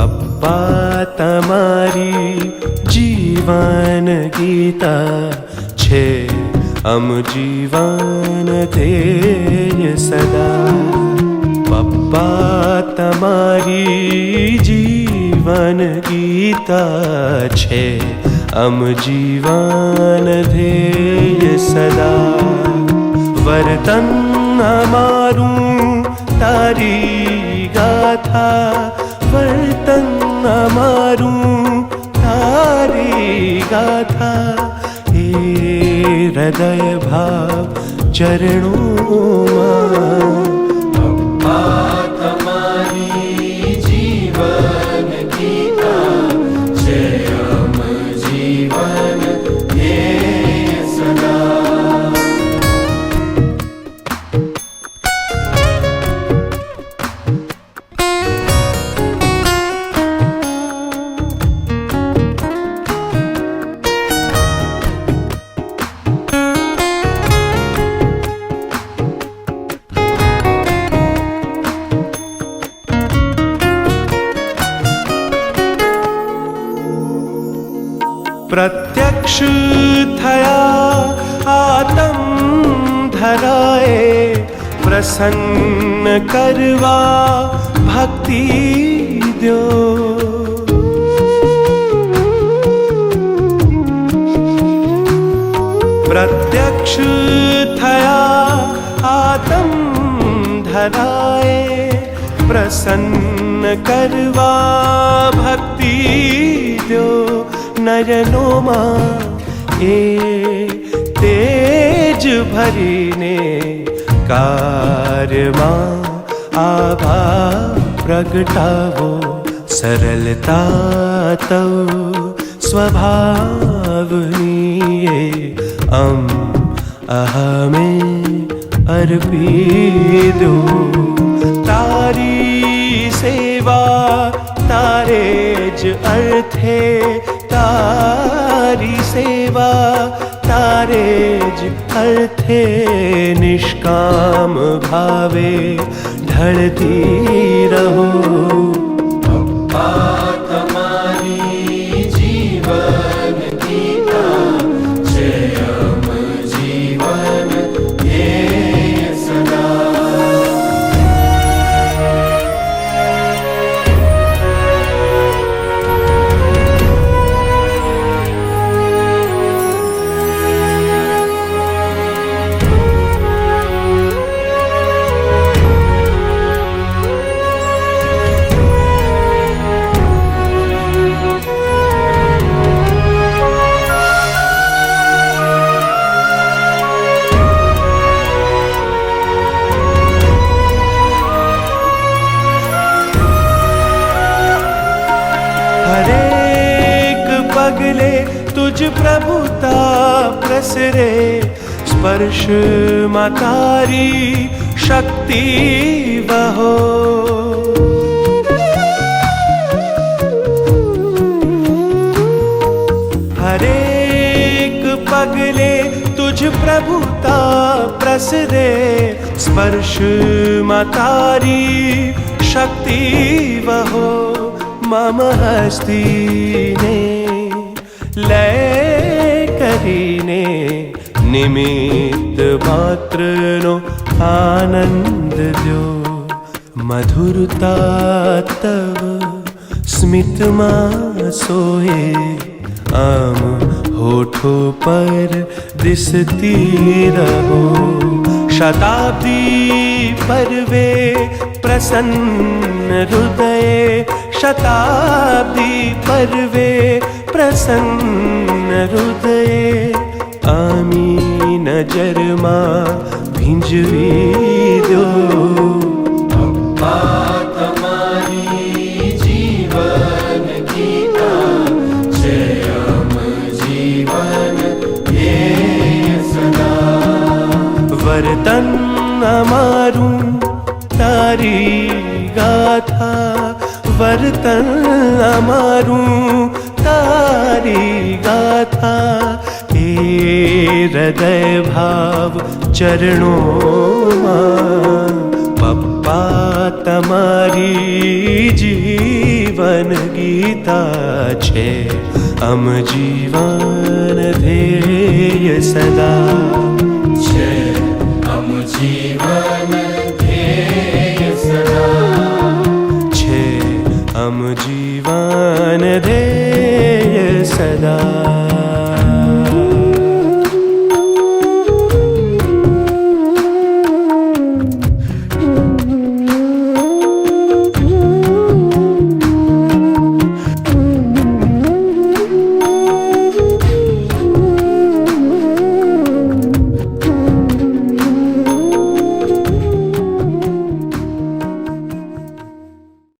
પપ્પા તમારી જીવન ગીતા છે અમ જીવન ધ્યેય સદા. પપ્પા તમારી જીવન ગીતા છે અમ જીવન ધ્યેય સદા. વર્તન અમારું તારી ગાથા, વર્તન અમારું તારી ગાથા. એ હૃદય ભાવ ચરણોમાં પપ્પા તમારી જીવન ગીતા છે અમ જીવન ધ્યેય સદા. પ્રત્યક્ષ થયા આતમ ધરાએ, પ્રસન્ન કરવા ભક્તિ દ્યો. પ્રત્યક્ષ થયા આતમ ધરાએ, પ્રસન્ન કરવા ભક્તિ દ્યો. નયનોમાં એ તેજ ભરીને કાર્યમાં આભા પ્રગટાવો. સરળતા તવ સ્વભાવની અમ અહમે અર્પી દો. તારી સેવા તારે જ અર્થે, તારી સેવા તારે જ અર્થે. નિષ્કામ ભાવે ઢળતી રહો. પપ્પા તમારી જીવન ગીતા છે અમ જીવન ધ્યેય સદા. હરેક પગલે તુજ પ્રભુતા પ્રસરે. સ્પર્શમાં તારી શક્તિ વહો. હરેક પગલે તુજ પ્રભુતા પ્રસરે. સ્પર્શમાં તારી શક્તિ વહો. મમ હસ્તીને લય કરીને નિમિત્ત માત્રનો આનંદ દ્યો. મધુરતા તવ સ્મિતમાં સોએ, આમ હોઠો પર દિસતી રહો. શતાબ્દી પર્વે પ્રસન્ન હૃદયે, શતાબ્દી પર્વે પ્રસન્ન હૃદયે. આમી નજરમાં ભીંજવી દો. પપ્પા તમારી જીવન ગીતા છે અમ જીવન ધ્યેય સદા. વર્તન અમારું તારી ગાથા, વર્તન અમારું તારી ગાથા. એ હૃદય ભાવ ચરણોમાં પપ્પા તમારી જીવન જીવન ગીતા છે અમ જીવન ધ્યેય સદા છે અમ જીવન ધ્યેય સદા છે અમ જીવન ધ્યેય સદા